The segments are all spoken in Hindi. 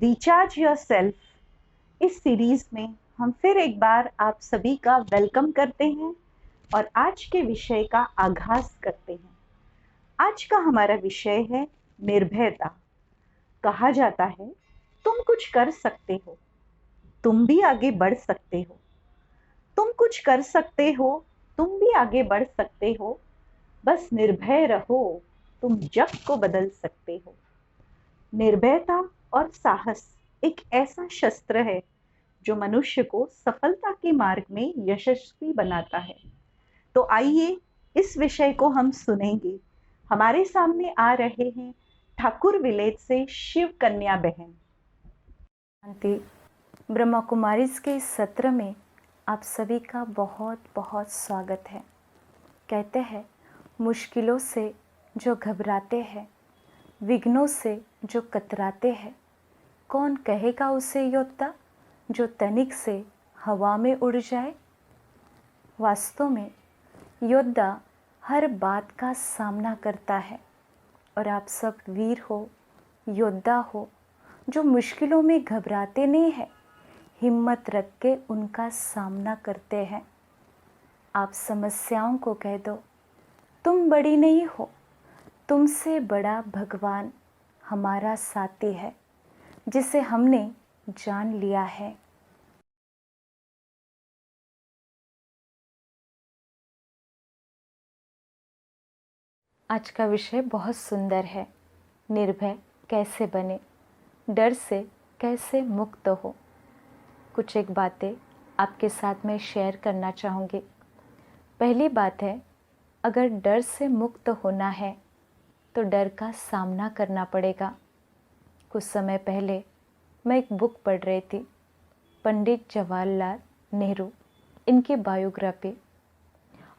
रिचार्ज योरसेल्फ इस सीरीज में हम फिर एक बार आप सभी का वेलकम करते हैं और आज के विषय का आगाज करते हैं। आज का हमारा विषय है निर्भयता। कहा जाता है तुम कुछ कर सकते हो, तुम भी आगे बढ़ सकते हो। तुम कुछ कर सकते हो, तुम भी आगे बढ़ सकते हो। बस निर्भय रहो, तुम जग को बदल सकते हो। निर्भयता और साहस एक ऐसा शस्त्र है जो मनुष्य को सफलता के मार्ग में यशस्वी बनाता है। तो आइए इस विषय को हम सुनेंगे। हमारे सामने आ रहे हैं ठाकुर विलेज से शिव कन्या बहन। शांति ब्रह्मा कुमारीज के इस सत्र में आप सभी का बहुत बहुत स्वागत है। कहते हैं मुश्किलों से जो घबराते हैं, विघ्नों से जो कतराते हैं, कौन कहेगा उसे योद्धा जो तनिक से हवा में उड़ जाए। वास्तव में योद्धा हर बात का सामना करता है और आप सब वीर हो, योद्धा हो जो मुश्किलों में घबराते नहीं हैं, हिम्मत रख के उनका सामना करते हैं। आप समस्याओं को कह दो तुम बड़ी नहीं हो, तुमसे बड़ा भगवान हमारा साथी है जिसे हमने जान लिया है। आज का विषय बहुत सुंदर है। निर्भय कैसे बने, डर से कैसे मुक्त हो। कुछ एक बातें आपके साथ में शेयर करना चाहूँगी। पहली बात है, अगर डर से मुक्त होना है तो डर का सामना करना पड़ेगा। कुछ समय पहले मैं एक बुक पढ़ रही थी, पंडित जवाहरलाल नेहरू, इनकी बायोग्राफी,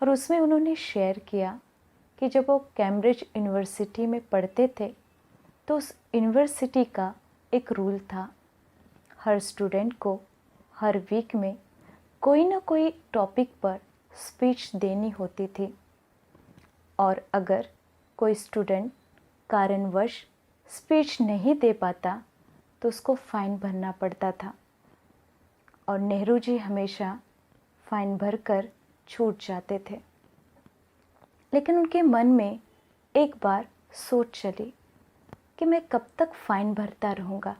और उसमें उन्होंने शेयर किया कि जब वो कैम्ब्रिज यूनिवर्सिटी में पढ़ते थे तो उस यूनिवर्सिटी का एक रूल था, हर स्टूडेंट को हर वीक में कोई ना कोई टॉपिक पर स्पीच देनी होती थी और अगर कोई स्टूडेंट कारणवश स्पीच नहीं दे पाता तो उसको फ़ाइन भरना पड़ता था और नेहरू जी हमेशा फ़ाइन भरकर छूट जाते थे। लेकिन उनके मन में एक बार सोच चली कि मैं कब तक फ़ाइन भरता रहूँगा,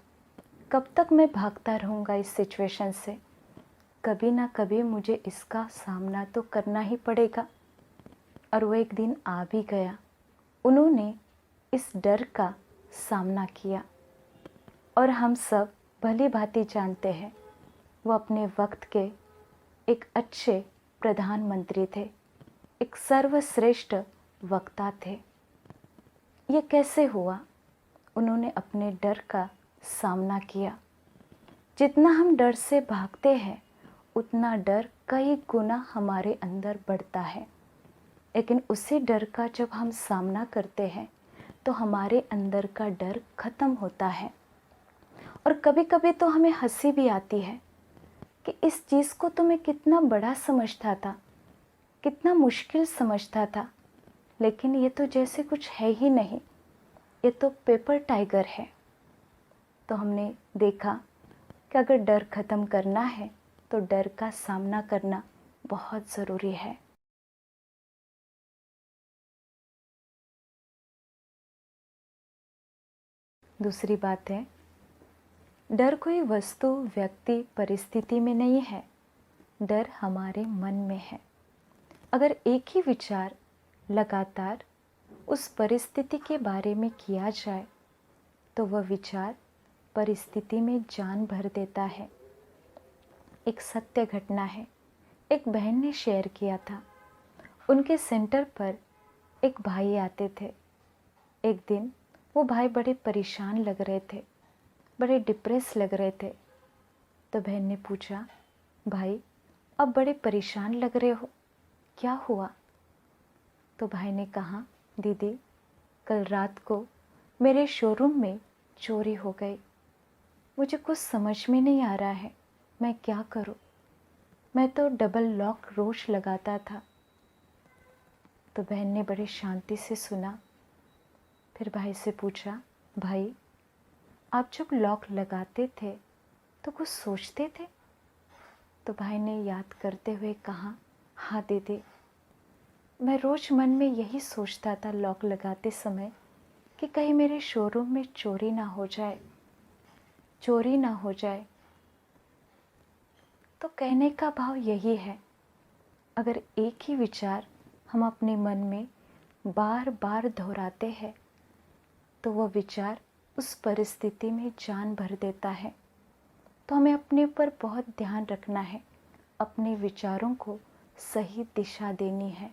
कब तक मैं भागता रहूँगा इस सिचुएशन से। कभी ना कभी मुझे इसका सामना तो करना ही पड़ेगा। और वो एक दिन आ भी गया। उन्होंने इस डर का सामना किया और हम सब भली भांति जानते हैं वो अपने वक्त के एक अच्छे प्रधानमंत्री थे, एक सर्वश्रेष्ठ वक्ता थे। ये कैसे हुआ? उन्होंने अपने डर का सामना किया। जितना हम डर से भागते हैं उतना डर कई गुना हमारे अंदर बढ़ता है, लेकिन उसी डर का जब हम सामना करते हैं तो हमारे अंदर का डर खत्म होता है। और कभी कभी तो हमें हंसी भी आती है कि इस चीज़ को तो मैं कितना बड़ा समझता था, कितना मुश्किल समझता था, लेकिन ये तो जैसे कुछ है ही नहीं, ये तो पेपर टाइगर है। तो हमने देखा कि अगर डर ख़त्म करना है तो डर का सामना करना बहुत ज़रूरी है। दूसरी बात है, डर कोई वस्तु, व्यक्ति, परिस्थिति में नहीं है, डर हमारे मन में है। अगर एक ही विचार लगातार उस परिस्थिति के बारे में किया जाए तो वह विचार परिस्थिति में जान भर देता है। एक सत्य घटना है, एक बहन ने शेयर किया था। उनके सेंटर पर एक भाई आते थे। एक दिन वो भाई बड़े परेशान लग रहे थे, बड़े डिप्रेस लग रहे थे। तो बहन ने पूछा, भाई अब बड़े परेशान लग रहे हो, क्या हुआ? तो भाई ने कहा, दीदी कल रात को मेरे शोरूम में चोरी हो गई। मुझे कुछ समझ में नहीं आ रहा है, मैं क्या करूं? मैं तो डबल लॉक रोज लगाता था। तो बहन ने बड़ी शांति से सुना। फिर भाई से पूछा, भाई आप जब लॉक लगाते थे तो कुछ सोचते थे? तो भाई ने याद करते हुए कहा, हाँ दीदी, मैं रोज़ मन में यही सोचता था लॉक लगाते समय कि कहीं मेरे शोरूम में चोरी ना हो जाए, चोरी ना हो जाए। तो कहने का भाव यही है, अगर एक ही विचार हम अपने मन में बार बार दोहराते हैं तो वह विचार उस परिस्थिति में जान भर देता है। तो हमें अपने ऊपर बहुत ध्यान रखना है, अपने विचारों को सही दिशा देनी है।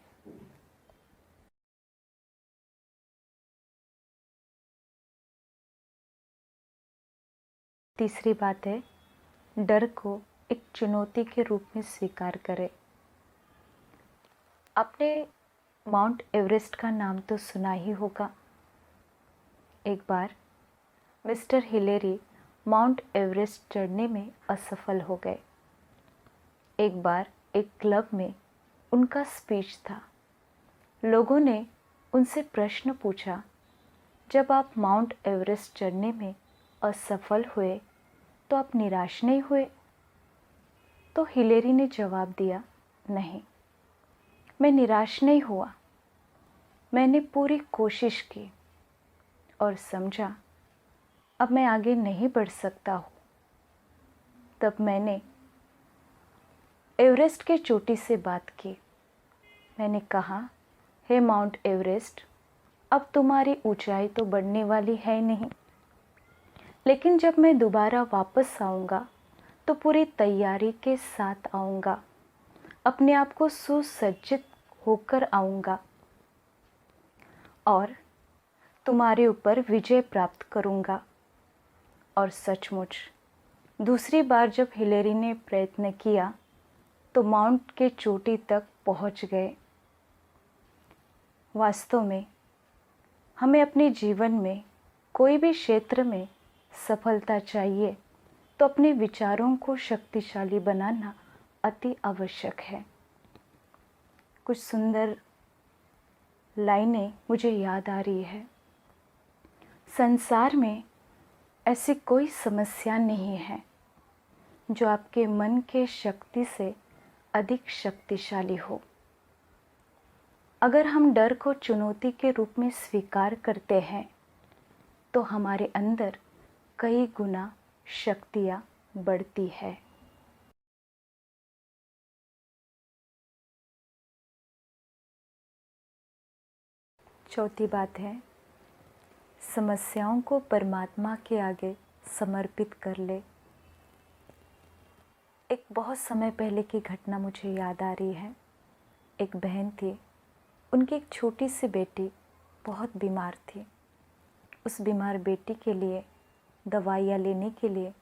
तीसरी बात है, डर को एक चुनौती के रूप में स्वीकार करें। आपने माउंट एवरेस्ट का नाम तो सुना ही होगा। एक बार मिस्टर हिलेरी माउंट एवरेस्ट चढ़ने में असफल हो गए। एक बार एक क्लब में उनका स्पीच था। लोगों ने उनसे प्रश्न पूछा, जब आप माउंट एवरेस्ट चढ़ने में असफल हुए तो आप निराश नहीं हुए? तो हिलेरी ने जवाब दिया, नहीं, मैं निराश नहीं हुआ। मैंने पूरी कोशिश की और समझा अब मैं आगे नहीं बढ़ सकता हूँ। तब मैंने एवरेस्ट के चोटी से बात की। मैंने कहा, हे माउंट एवरेस्ट, अब तुम्हारी ऊंचाई तो बढ़ने वाली है नहीं, लेकिन जब मैं दोबारा वापस आऊँगा तो पूरी तैयारी के साथ आऊँगा, अपने आप को सुसज्जित होकर आऊँगा और तुम्हारे ऊपर विजय प्राप्त करूँगा। और सचमुच दूसरी बार जब हिलेरी ने प्रयत्न किया तो माउंट के चोटी तक पहुँच गए। वास्तव में हमें अपने जीवन में कोई भी क्षेत्र में सफलता चाहिए तो अपने विचारों को शक्तिशाली बनाना अति आवश्यक है। कुछ सुंदर लाइनें मुझे याद आ रही है। संसार में ऐसी कोई समस्या नहीं है जो आपके मन के शक्ति से अधिक शक्तिशाली हो। अगर हम डर को चुनौती के रूप में स्वीकार करते हैं तो हमारे अंदर कई गुना शक्तियाँ बढ़ती है। चौथी बात है, समस्याओं को परमात्मा के आगे समर्पित कर ले। एक बहुत समय पहले की घटना मुझे याद आ रही है। एक बहन थी, उनकी एक छोटी सी बेटी बहुत बीमार थी। उस बीमार बेटी के लिए दवाइयाँ लेने के लिए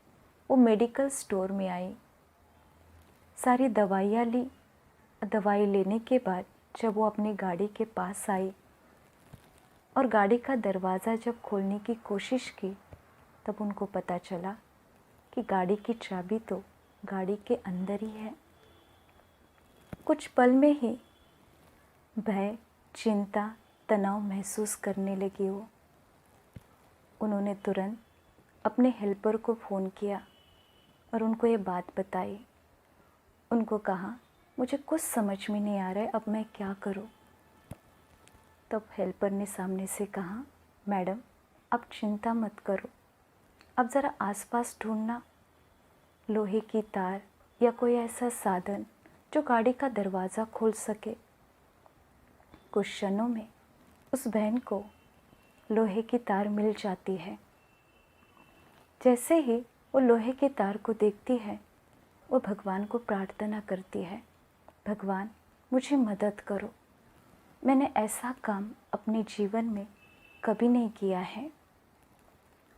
वो मेडिकल स्टोर में आई। सारी दवाइयाँ ली। दवाई लेने के बाद जब वो अपनी गाड़ी के पास आई और गाड़ी का दरवाज़ा जब खोलने की कोशिश की, तब उनको पता चला कि गाड़ी की चाबी तो गाड़ी के अंदर ही है। कुछ पल में ही भय, चिंता, तनाव महसूस करने लगी वो। उन्होंने तुरंत अपने हेल्पर को फ़ोन किया और उनको ये बात बताई। उनको कहा, मुझे कुछ समझ में नहीं आ रहा है, अब मैं क्या करूं? तब हेल्पर ने सामने से कहा, मैडम आप चिंता मत करो, अब ज़रा आसपास ढूंढना लोहे की तार या कोई ऐसा साधन जो गाड़ी का दरवाज़ा खोल सके। कुछ क्षणों में उस बहन को लोहे की तार मिल जाती है। जैसे ही वो लोहे की तार को देखती है, वो भगवान को प्रार्थना करती है, भगवान मुझे मदद करो, मैंने ऐसा काम अपने जीवन में कभी नहीं किया है।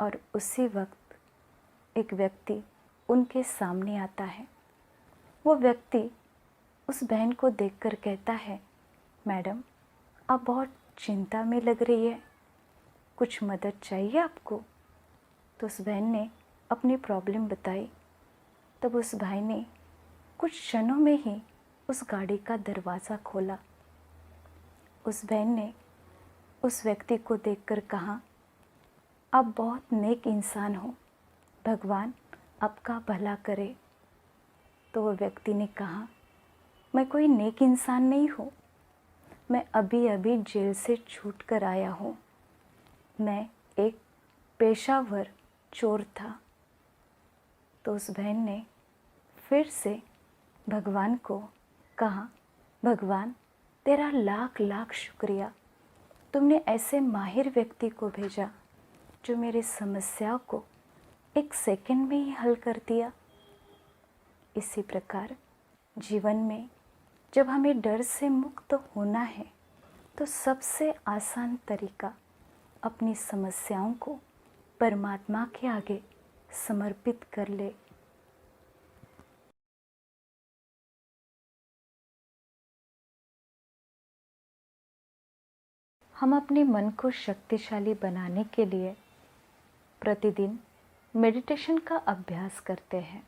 और उसी वक्त एक व्यक्ति उनके सामने आता है। वो व्यक्ति उस बहन को देखकर कहता है, मैडम आप बहुत चिंता में लग रही है, कुछ मदद चाहिए आपको? तो उस बहन ने अपनी प्रॉब्लम बताई। तब उस भाई ने कुछ क्षणों में ही उस गाड़ी का दरवाज़ा खोला। उस बहन ने उस व्यक्ति को देखकर कहा, आप बहुत नेक इंसान हो, भगवान आपका भला करे। तो वह व्यक्ति ने कहा, मैं कोई नेक इंसान नहीं हूँ, मैं अभी अभी जेल से छूट कर आया हूँ। मैं एक पेशावर चोर था। तो उस बहन ने फिर से भगवान को कहा, भगवान तेरा लाख लाख शुक्रिया, तुमने ऐसे माहिर व्यक्ति को भेजा जो मेरी समस्याओं को एक सेकंड में ही हल कर दिया। इसी प्रकार जीवन में जब हमें डर से मुक्त होना है तो सबसे आसान तरीका अपनी समस्याओं को परमात्मा के आगे समर्पित कर ले। हम अपने मन को शक्तिशाली बनाने के लिए प्रतिदिन मेडिटेशन का अभ्यास करते हैं।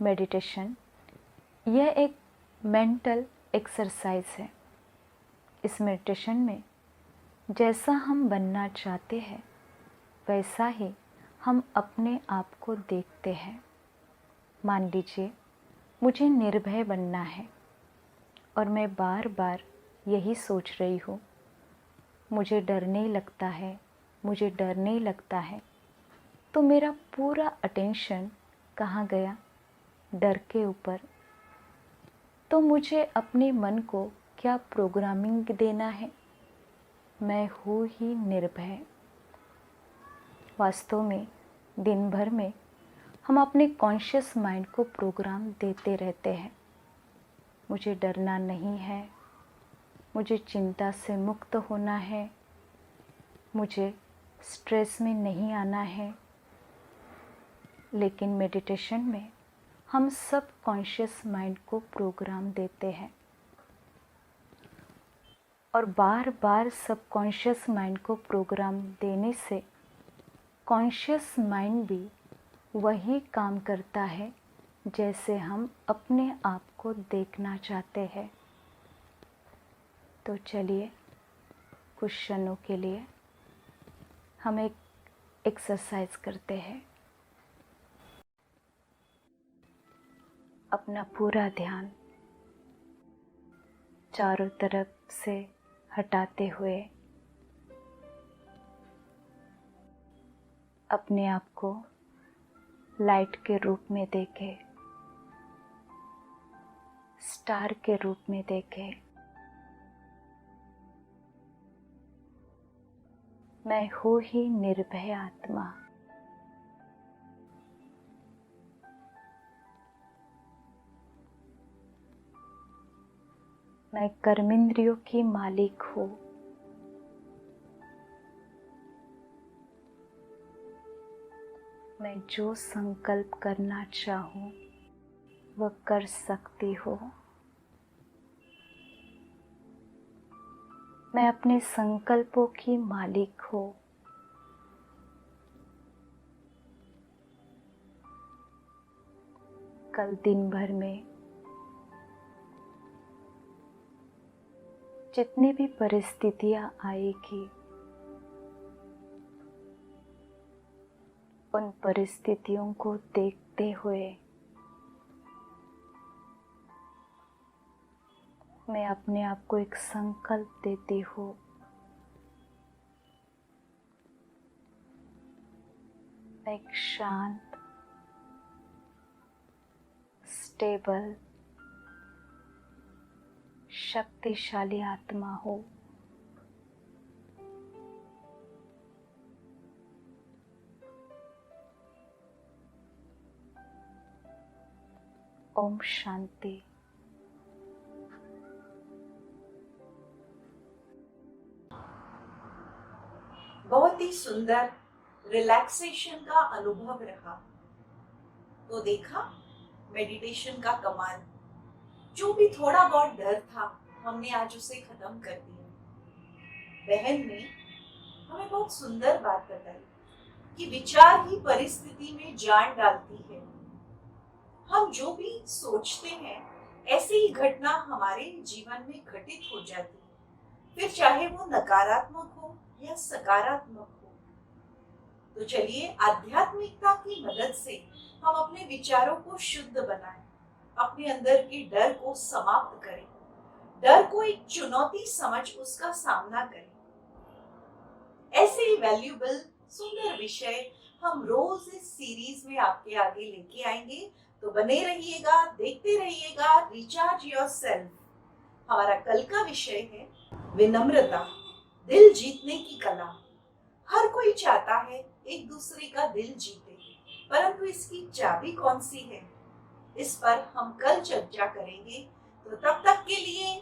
मेडिटेशन यह एक मेंटल एक्सरसाइज है। इस मेडिटेशन में जैसा हम बनना चाहते हैं वैसा ही हम अपने आप को देखते हैं। मान लीजिए मुझे निर्भय बनना है और मैं बार बार यही सोच रही हूँ, मुझे डर नहीं लगता है, मुझे डर नहीं लगता है। तो मेरा पूरा अटेंशन कहाँ गया? डर के ऊपर। तो मुझे अपने मन को क्या प्रोग्रामिंग देना है? मैं हूँ ही निर्भय। वास्तव में दिन भर में हम अपने कॉन्शियस माइंड को प्रोग्राम देते रहते हैं। मुझे डरना नहीं है, मुझे चिंता से मुक्त होना है, मुझे स्ट्रेस में नहीं आना है। लेकिन मेडिटेशन में हम सब कॉन्शियस माइंड को प्रोग्राम देते हैं और बार बार सब कॉन्शियस माइंड को प्रोग्राम देने से कॉन्शियस माइंड भी वही काम करता है जैसे हम अपने आप को देखना चाहते हैं। तो चलिए कुछ क्षणों के लिए हम एक एक्सरसाइज करते हैं। अपना पूरा ध्यान चारों तरफ से हटाते हुए अपने आप को लाइट के रूप में देखें, स्टार के रूप में देखें। मैं हूँ ही निर्भय आत्मा। मैं कर्मेंद्रियों की मालिक हूँ। मैं जो संकल्प करना चाहूँ वह कर सकती हूँ। मैं अपने संकल्पों की मालिक हूँ। कल दिन भर में जितनी भी परिस्थितियां आएगी उन परिस्थितियों को देखते हुए मैं अपने आप को एक संकल्प देती हूँ। मैं एक शांत, स्टेबल, शक्तिशाली आत्मा हूँ। ओम शांति। बहुत ही सुंदर रिलैक्सेशन का अनुभव रहा। तो देखा मेडिटेशन का कमाल। जो भी थोड़ा बहुत डर था हमने आज उसे खत्म कर दिया। बहन ने हमें बहुत सुंदर बात बताई कि विचार ही परिस्थिति में जान डालती है। हम जो भी सोचते हैं ऐसी ही घटना हमारे जीवन में घटित हो जाती है, फिर चाहे वो नकारात्मक हो या सकारात्मक हो। तो चलिए आध्यात्मिकता की मदद से हम अपने विचारों को शुद्ध बनाएं, अपने अंदर के डर को समाप्त करें, डर को एक चुनौती समझ उसका सामना करें। ऐसे ही वैल्यूएबल सुंदर विषय हम रोज इस सीरीज में आपके आगे लेके आएंगे, तो बने रहिएगा, देखते रहिएगा रिचार्ज योरसेल्फ। हमारा कल का विषय है विनम्रता, दिल जीतने की कला। हर कोई चाहता है एक दूसरे का दिल जीते, परंतु इसकी चाबी कौन सी है, इस पर हम कल चर्चा करेंगे। तो तब तक के लिए